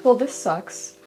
Well, this sucks.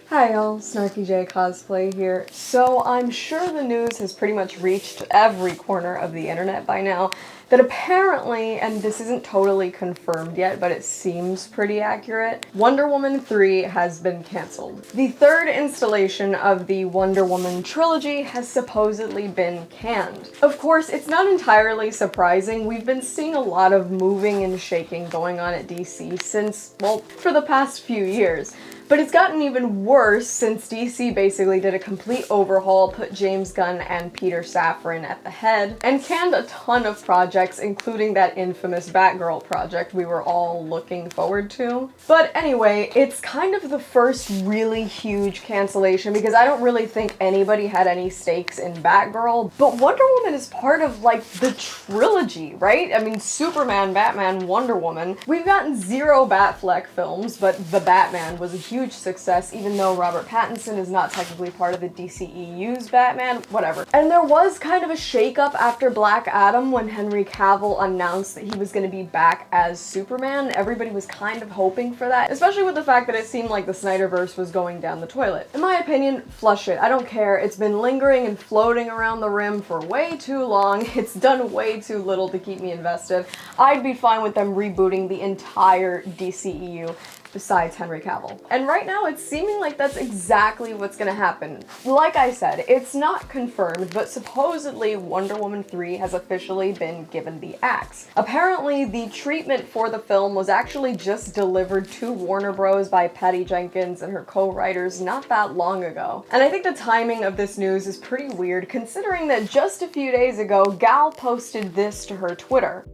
Hi y'all, Snarky J Cosplay here. So I'm sure the news has pretty much reached every corner of the internet by now that apparently, and this isn't totally confirmed yet, but it seems pretty accurate, Wonder Woman 3 has been cancelled. The third installation of the Wonder Woman trilogy has supposedly been canned. Of course, it's not entirely surprising. We've been seeing a lot of moving and shaking going on at DC since, well, for the past few years. But it's gotten even worse since DC basically did a complete overhaul, put James Gunn and Peter Safran at the head, and canned a ton of projects, including that infamous Batgirl project we were all looking forward to. But anyway, it's kind of the first really huge cancellation because I don't really think anybody had any stakes in Batgirl, but Wonder Woman is part of, like, the trilogy, right? I mean, Superman, Batman, Wonder Woman. We've gotten 0 Batfleck films, but The Batman was a huge success, even though Robert Pattinson is not technically part of the DCEU's Batman, whatever. And there was kind of a shakeup after Black Adam when Henry Cavill announced that he was going to be back as Superman. Everybody was kind of hoping for that, especially with the fact that it seemed like the Snyderverse was going down the toilet. In my opinion, flush it. I don't care. It's been lingering and floating around the rim for way too long. It's done way too little to keep me invested. I'd be fine with them rebooting the entire DCEU. Besides Henry Cavill. And right now it's seeming like that's exactly what's gonna happen. Like I said, it's not confirmed, but supposedly Wonder Woman 3 has officially been given the axe. Apparently the treatment for the film was actually just delivered to Warner Bros. By Patty Jenkins and her co-writers not that long ago. And I think the timing of this news is pretty weird considering that just a few days ago, Gal posted this to her Twitter.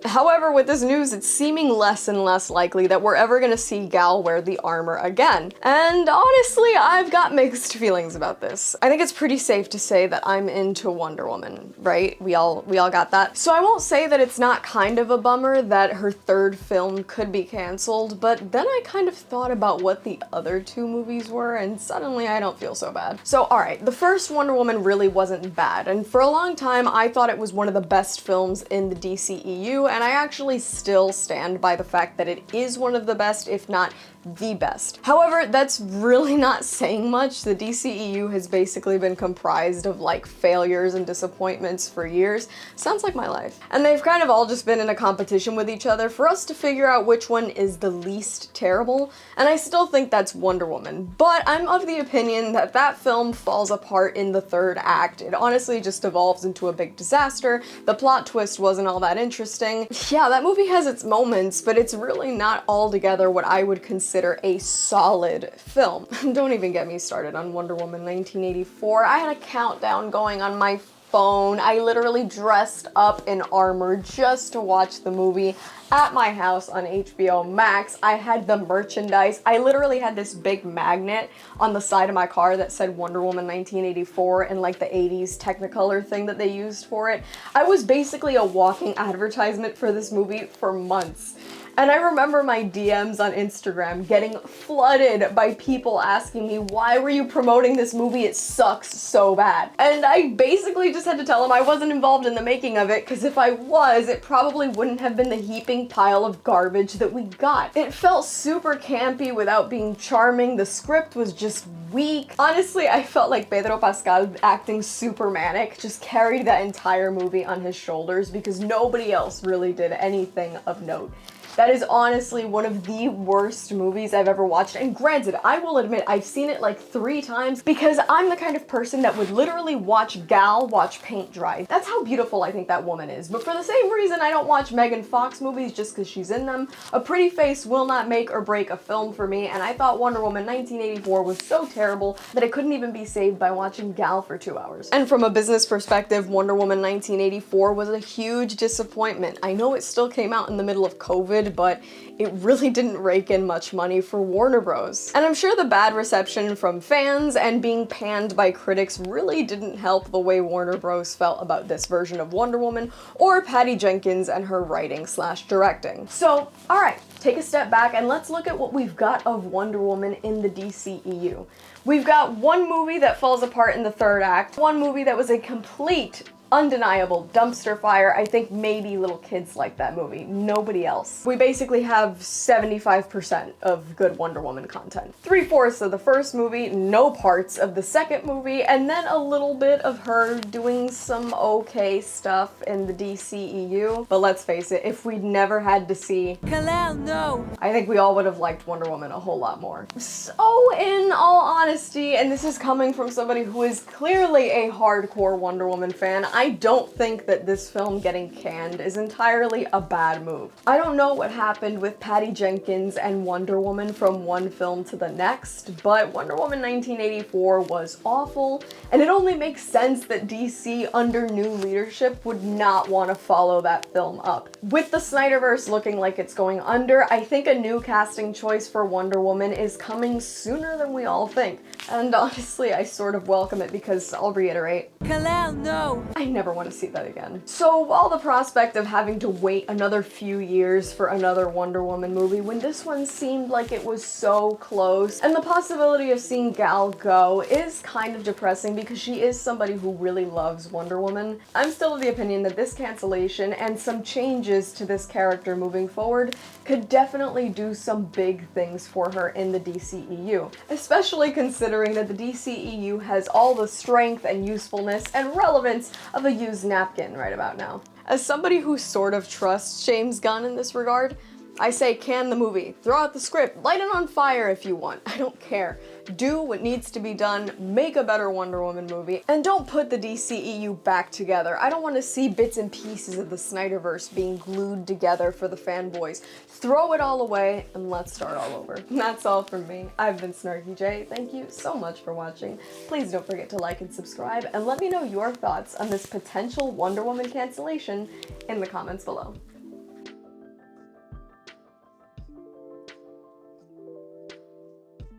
However, with this news, it's seeming less and less likely that we're ever gonna see Gal wear the armor again. And honestly, I've got mixed feelings about this. I think it's pretty safe to say that I'm into Wonder Woman, right? We all got that. So I won't say that it's not kind of a bummer that her third film could be canceled, but then I kind of thought about what the other 2 movies were, and suddenly I don't feel so bad. So alright, the first Wonder Woman really wasn't bad, and for a long time I thought it was one of the best films in the DCEU, and I actually still stand by the fact that it is one of the best, if not the best. However, that's really not saying much. The DCEU has basically been comprised of like failures and disappointments for years. Sounds like my life. And they've kind of all just been in a competition with each other for us to figure out which one is the least terrible, and I still think that's Wonder Woman. But I'm of the opinion that that film falls apart in the third act. It honestly just evolves into a big disaster. The plot twist wasn't all that interesting. Yeah, that movie has its moments, but it's really not altogether what I would consider a solid film. Don't even get me started on Wonder Woman 1984. I had a countdown going on my phone. I literally dressed up in armor just to watch the movie at my house on HBO Max. I had the merchandise. I literally had this big magnet on the side of my car that said Wonder Woman 1984 and like the 80s Technicolor thing that they used for it. I was basically a walking advertisement for this movie for months. And I remember my DMs on Instagram getting flooded by people asking me, why were you promoting this movie? It sucks so bad. And I basically just had to tell them I wasn't involved in the making of it, because if I was, it probably wouldn't have been the heaping pile of garbage that we got. It felt super campy without being charming. The script was just weak. Honestly, I felt like Pedro Pascal acting super manic just carried that entire movie on his shoulders because nobody else really did anything of note. That is honestly one of the worst movies I've ever watched. And granted, I will admit I've seen it like 3 times because I'm the kind of person that would literally watch Gal watch paint dry. That's how beautiful I think that woman is. But for the same reason I don't watch Megan Fox movies just because she's in them. A pretty face will not make or break a film for me, and I thought Wonder Woman 1984 was so terrible that it couldn't even be saved by watching Gal for 2 hours. And from a business perspective, Wonder Woman 1984 was a huge disappointment. I know it still came out in the middle of COVID, but it really didn't rake in much money for Warner Bros. And I'm sure the bad reception from fans and being panned by critics really didn't help the way Warner Bros felt about this version of Wonder Woman or Patty Jenkins and her writing/directing. So, alright, take a step back and let's look at what we've got of Wonder Woman in the DCEU. We've got one movie that falls apart in the third act, one movie that was a complete undeniable dumpster fire. I think maybe little kids like that movie, nobody else. We basically have 75% of good Wonder Woman content. 3/4 of the first movie, no parts of the second movie, and then a little bit of her doing some okay stuff in the DCEU. But let's face it, if we'd never had to see Kal-El, no, I think we all would have liked Wonder Woman a whole lot more. So in all honesty, and this is coming from somebody who is clearly a hardcore Wonder Woman fan, I don't think that this film getting canned is entirely a bad move. I don't know what happened with Patty Jenkins and Wonder Woman from one film to the next, but Wonder Woman 1984 was awful, and it only makes sense that DC under new leadership would not want to follow that film up. With the Snyderverse looking like it's going under, I think a new casting choice for Wonder Woman is coming sooner than we all think. And honestly, I sort of welcome it because, I'll reiterate, Kal-El, no! I never want to see that again. So while the prospect of having to wait another few years for another Wonder Woman movie when this one seemed like it was so close, and the possibility of seeing Gal go is kind of depressing because she is somebody who really loves Wonder Woman, I'm still of the opinion that this cancellation and some changes to this character moving forward could definitely do some big things for her in the DCEU, especially considering that the DCEU has all the strength and usefulness and relevance of a used napkin right about now. As somebody who sort of trusts James Gunn in this regard, I say can the movie, throw out the script, light it on fire if you want, I don't care. Do what needs to be done, make a better Wonder Woman movie, and don't put the DCEU back together. I don't want to see bits and pieces of the Snyderverse being glued together for the fanboys. Throw it all away and let's start all over. And that's all from me. I've been Snarky J. Thank you so much for watching. Please don't forget to like and subscribe, and let me know your thoughts on this potential Wonder Woman cancellation in the comments below.